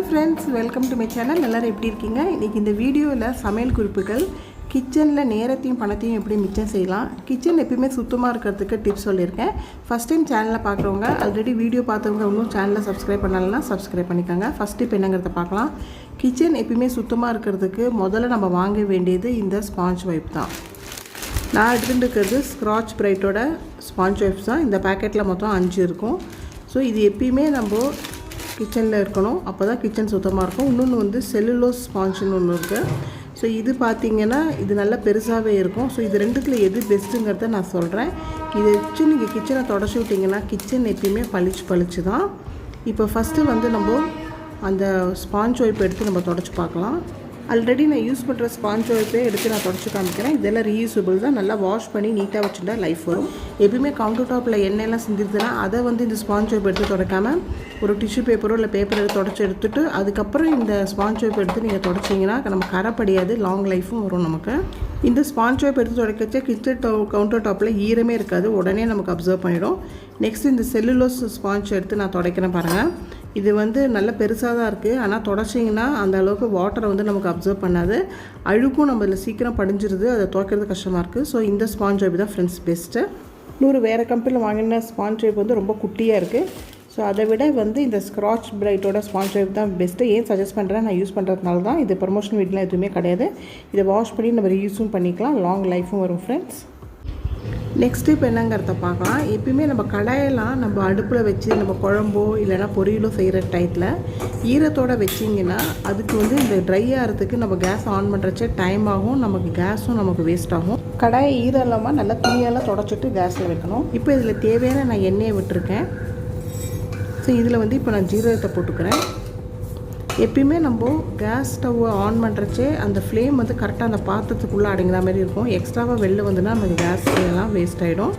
Friends, welcome to my channel. எல்லோரும் எப்படி இருக்கீங்க? இன்றைக்கி இந்த வீடியோவில் சமையல் குறிப்புகள், கிச்சனில் நேரத்தையும் பணத்தையும் எப்படி மிச்சம் செய்யலாம், கிச்சன் எப்பயுமே சுத்தமாக இருக்கிறதுக்கு டிப்ஸ் சொல்லியிருக்கேன். ஃபஸ்ட் டைம் சேனலில் பார்க்குறவங்க, ஆல்ரெடி வீடியோ பார்த்தவங்க இன்னும் சேனலை சப்ஸ்கிரைப் பண்ணலன்னா சப்ஸ்கிரைப் பண்ணிக்கோங்க. ஃபஸ்ட் டிப் என்னங்கிறத பார்க்கலாம். கிச்சன் எப்பயுமே சுத்தமாக இருக்கிறதுக்கு முதல்ல நம்ம வாங்க வேண்டியது இந்த ஸ்பாஞ்ச் வைப் தான். நான் எடுத்துகிட்டு இருக்கிறது ஸ்க்ராட்ச் பிரைட்டோட ஸ்பாஞ்ச் வைப்ஸ் தான். இந்த பேக்கெட்டில் மொத்தம் 5 இருக்கும். ஸோ இது எப்பயுமே நம்ம கிச்சனில் இருக்கணும், அப்போ தான் கிச்சன் சுத்தமாக இருக்கும். இன்னொன்று வந்து செல்லுலோஸ் ஸ்பாஞ்சுன்னு ஒன்று இருக்குது. ஸோ இது பார்த்திங்கன்னா இது நல்லா பெருசாகவே இருக்கும். ஸோ இது ரெண்டுத்தில் எது பெஸ்ட்டுங்கிறத நான் சொல்கிறேன். இதை வச்சு நீங்கள் கிச்சனை தொடச்சி விட்டிங்கன்னா கிச்சன் எப்பயுமே பளிச்சு தான். இப்போ ஃபஸ்ட்டு வந்து நம்ம அந்த ஸ்பாஞ்ச் வைப் எடுத்து நம்ம தொடச்சி பார்க்கலாம். ஆல்ரெடி நான் யூஸ் பண்ணுற ஸ்பாஞ்ச் வைப்பே எடுத்து நான் தொடச்சி காமிக்கிறேன். இதெல்லாம் ரீயூசபிள் தான். நல்லா வாஷ் பண்ணி நீட்டாக வச்சுட்டா லைஃப் வரும். எப்பயுமே கவுண்டர் டாப்பில் எண்ணெயெல்லாம் சிந்திருதுன்னா அதை வந்து இந்த ஸ்பாஞ்ச் வைப் எடுத்து தொடக்காமல் ஒரு டிஷ்யூ பேப்பரோ இல்லை பேப்பர் எடுத்து தொடச்சி எடுத்துட்டு அதுக்கப்புறம் இந்த ஸ்பாஞ்ச் வைப் எடுத்து நீங்கள் தொடச்சிங்கன்னா நம்ம கரைப்படியாது, லாங் லைஃப்பும் வரும் நமக்கு. இந்த ஸ்பாஞ்ச் வைப் எடுத்து தொடக்கச்சா கிச்சன் கவுண்டர் டாப்பில் ஈரமே இருக்காது, உடனே நமக்கு அப்சர்வ் பண்ணிடும். நெக்ஸ்ட் இந்த செல்லுலோஸ் ஸ்பாஞ்ச் எடுத்து நான் துடைக்கிறேன் பாருங்கள். இது வந்து நல்ல பெருசாக தான் இருக்குது, ஆனால் தொடச்சிங்கன்னா அந்த அளவுக்கு வாட்டரை வந்து நமக்கு அப்சர்வ் பண்ணாது, அழுக்கும் நம்ம இதில் சீக்கிரம் படிஞ்சிருது, அதை துவைக்கிறது கஷ்டமாக இருக்குது. ஸோ இந்த ஸ்பாஞ்ச் வைப் தான் ஃப்ரெண்ட்ஸ் பெஸ்ட்டு. வேறு கம்பெனியில் வாங்கின ஸ்பாஞ்ச் வைப் வந்து ரொம்ப குட்டியாக இருக்குது. ஸோ அதை விட வந்து இந்த ஸ்க்ராட்ச் பிரைட்டோட ஸ்பாஞ்ச் வைப் தான் பெஸ்ட்டு. ஏன் சஜஸ்ட் பண்ணுறேன், நான் யூஸ் பண்ணுறதுனால தான். இது ப்ரமோஷன் வீட்டில் எதுவுமே கிடையாது. இதை வாஷ் பண்ணி நம்ம ரீயூஸும் பண்ணிக்கலாம், லாங் லைஃப்பும் வரும் ஃப்ரெண்ட்ஸ். நெக்ஸ்ட் இப்போ என்னங்கிறத பார்க்கலாம். எப்பயுமே நம்ம கடாயெல்லாம் நம்ம அடுப்பில் வச்சு நம்ம குழம்போ இல்லைனா பொரியலோ செய்கிற டயத்தில் ஈரத்தோடு வச்சிங்கன்னா அதுக்கு வந்து இந்த ட்ரை ஆகிறதுக்கு நம்ம கேஸ் ஆன் பண்ணுறச்சே டைம் ஆகும், நமக்கு கேஸும் நமக்கு வேஸ்ட் ஆகும். கடாயை ஈரம் இல்லாமல் நல்லா துணியெல்லாம் தொடச்சிட்டு கேஸில் வைக்கணும். இப்போ இதில் தேவையான நான் எண்ணெயை விட்டுருக்கேன். ஸோ இதில் வந்து இப்போ நான் ஜீரகத்தை போட்டுக்கிறேன். எப்பயுமே நம்ம கேஸ் ஸ்டவ்வை ஆன் பண்ணுறச்சே அந்த ஃப்ளேம் வந்து கரெக்டாக அந்த பாத்திரத்துக்குள்ளே அடங்கிற மாதிரி இருக்கும். எக்ஸ்ட்ராவாக வெளில வந்துன்னா நமக்கு கேஸ் எல்லாம் வேஸ்ட் ஆகிடும்.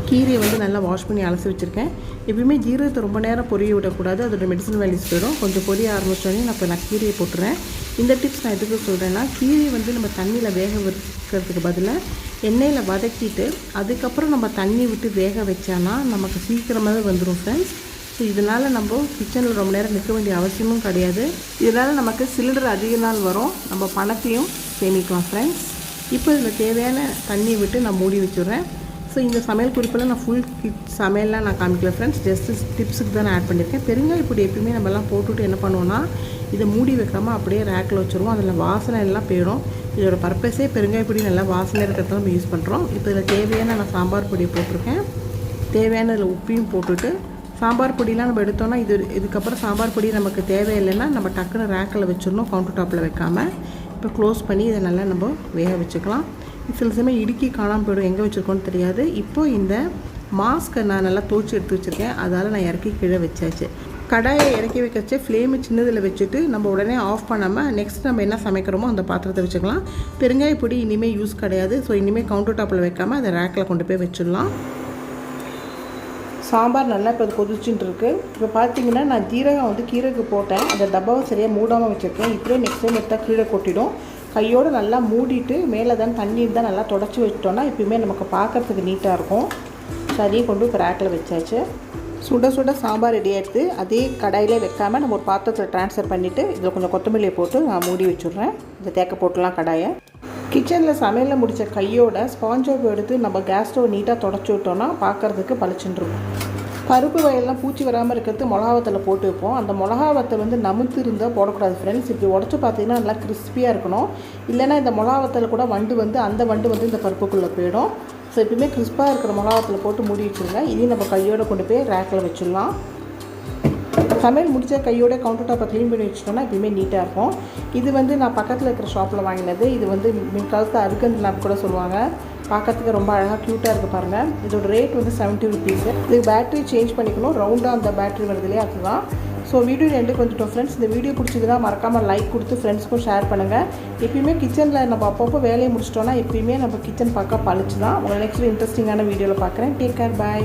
கீரையை வந்து நல்லா வாஷ் பண்ணி அலசி வச்சுருக்கேன். எப்பயுமே ஜீரகத்தை ரொம்ப நேரம் பொரிய விடக்கூடாது, அதோட மெடிசன் வேல்யூஸ் போயிடும். கொஞ்சம் பொரிய ஆரம்பிச்சோடனே நான் கீரையை போட்டுறேன். இந்த டிப்ஸ் நான் எதுக்கு சொல்கிறேன்னா, கீரையை வந்து நம்ம தண்ணியில் வேக வைக்கிறதுக்கு பதிலாக எண்ணெயில் வதக்கிட்டு அதுக்கப்புறம் நம்ம தண்ணி விட்டு வேக வச்சானா நமக்கு சீக்கிரமாகவே வந்துடும் ஃப்ரெண்ட்ஸ். ஸோ இதனால் நம்ம கிச்சனில் ரொம்ப நேரம் நிற்க வேண்டிய அவசியமும் கிடையாது. இதனால் நமக்கு சிலிண்டர் அதிக நாள் வரும், நம்ம பணத்தையும் சேமிக்கலாம் ஃப்ரெண்ட்ஸ். இப்போ இதில் தேவையான தண்ணி விட்டு நான் மூடி வச்சுடுறேன். ஸோ இந்த சமையல் குறிப்பில் நான் ஃபுல் சமையல்லாம் நான் காமிக்கல ஃப்ரெண்ட்ஸ், ஜஸ்ட்டு டிப்ஸுக்கு தான் நான் ஆட் பண்ணியிருக்கேன். பெருங்காயப்பொடி எப்பயுமே நம்மலாம் போட்டுவிட்டு என்ன பண்ணுவோன்னா இதை மூடி வைக்காமல் அப்படியே ரேக்கில் வச்சுருவோம், அதில் வாசனை எல்லாம் போயிடும். இதோட பர்பஸே பெருங்காயப்பொடி நல்லா வாசனை இருக்கிறத நம்ம யூஸ் பண்ணுறோம். இப்போ இதில் தேவையான நான் சாம்பார் பொடி போட்டிருக்கேன். தேவையான இதில் உப்பையும் போட்டுட்டு சாம்பார் பொடியெலாம் நம்ம எடுத்தோன்னா இதுக்கப்புறம் சாம்பார் பொடி நமக்கு தேவையில்லைன்னா நம்ம டக்குன்னு ரேக்கில் வச்சிடணும், கவுண்டர் டாப்பில் வைக்காமல். இப்போ க்ளோஸ் பண்ணி இதை நல்லா நம்ம வேக வச்சுக்கலாம். சில சமயம் இடுக்கி காணாமல் போய்டும், எங்கே வச்சுருக்கோன்னு தெரியாது. இப்போது இந்த மாஸ்க்கை நான் நல்லா துவச்சி எடுத்து வச்சுருக்கேன், அதால் நான் இறக்கி கீழே வச்சாச்சு. கடாயை இறக்கி வைக்கச்சு ஃப்ளேமு சின்னதில் வச்சுட்டு நம்ம உடனே ஆஃப் பண்ணாமல் நெக்ஸ்ட் நம்ம என்ன சமைக்கிறோமோ அந்த பாத்திரத்தை வச்சுக்கலாம். பெருங்காய பொடி இனிமேல் யூஸ் கிடையாது. ஸோ இனிமேல் கவுண்டர் டாப்பில் வைக்காமல் அதை ரேக்கில் கொண்டு போய் வச்சிடலாம். சாம்பார் நல்லா இப்போ அது கொதிச்சுட்டு இருக்குது. இப்போ பார்த்தீங்கன்னா நான் ஜீரகம் வந்து கீரைக்கு போட்டேன், அந்த டப்பாவை சரியாக மூடாமல் வச்சுருக்கேன். இப்படியே நெக்ஸ்ட் டைம் எடுத்தால் கீழே கொட்டிடும். கையோடு நல்லா மூடிட்டு மேலே தான் தண்ணி இருந்தால் நல்லா தொடச்சி வச்சிட்டோன்னா எப்பயுமே நமக்கு பார்க்குறதுக்கு நீட்டாக இருக்கும். ஸோ அதையும் கொண்டு இப்போ ரேக்கில் வச்சாச்சு. சுட சுட சாம்பார் ரெடி ஆகிடுது. அதே கடாயிலே வைக்காமல் நம்ம ஒரு பாத்திரத்தில் ட்ரான்ஸ்ஃபர் பண்ணிவிட்டு இதில் கொஞ்சம் கொத்தமல்லியை போட்டு நான் மூடி வச்சுட்றேன். இதை தேக்க போட்டுலாம் கடாயை. கிச்சனில் சமையலில் முடித்த கையோட ஸ்பாஞ்ச் வைப் எடுத்து நம்ம கேஸ் ஸ்டவ் நீட்டாக தொடச்சி விட்டோன்னா பார்க்குறதுக்கு பளிச்சுன்னு இருக்கும். பருப்பு வயல்லாம் பூச்சி வராமல் இருக்கிறது மிளகாவத்தில் போட்டு வைப்போம். அந்த மிளகாவத்தை வந்து நமுத்து இருந்தால் போடக்கூடாது ஃப்ரெண்ட்ஸ். இப்படி உடச்சி பார்த்தீங்கன்னா நல்லா கிறிஸ்பியாக இருக்கணும். இல்லைனா இந்த மிளகாவத்தில் கூட வண்டு வந்து அந்த வண்டு வந்து இந்த பருப்புக்குள்ளே போயிடும். ஸோ எப்பவுமே கிறிஸ்பாக இருக்கிற மிளகாவத்தில் போட்டு மூடி வச்சுருங்க. இதையும் நம்ம கையோடு கொண்டு போய் ரேக்கில் வச்சிடலாம். சமையல் முடிச்ச கையோட கவுண்டர் டாப்பை க்ளீன் பண்ணி வச்சிட்டோன்னா எப்பயுமே நீட்டாக இருக்கும். இது வந்து நான் பக்கத்தில் இருக்கிற ஷாப்பில் வாங்கினது. இது வந்து மின்காலத்து அருகந்து லேம்ப் கூட சொல்லுவாங்க. பார்க்கறதுக்கு ரொம்ப அழகாக க்யூட்டாக இருக்குது பாருங்கள். இதோட ரேட் வந்து 70 ருபீஸு. இதுக்கு பேட்டரி சேஞ்ச் பண்ணிக்கணும், ரவுண்டாக அந்த பேட்டரி வருது இல்லையா, அதுதான். ஸோ வீடியோ எண்டுக்கு வந்துட்டோம் ஃப்ரெண்ட்ஸ். இந்த வீடியோ பிடிச்சதுன்னா மறக்காமல் லைக் கொடுத்து ஃப்ரெண்ட்ஸ்க்கும் ஷேர் பண்ணுங்கள். எப்பயுமே கிச்சனில் நம்ம அப்பப்போ வேலையை முடிச்சிட்டோன்னா எப்பயுமே நம்ம கிச்சன் பார்க்க பழிச்சு தான். உங்களை நெக்ஸ்ட் இன்ட்ரெஸ்டிங்கான வீடியோவில் பார்க்குறேன். டேக் கேர், பாய்.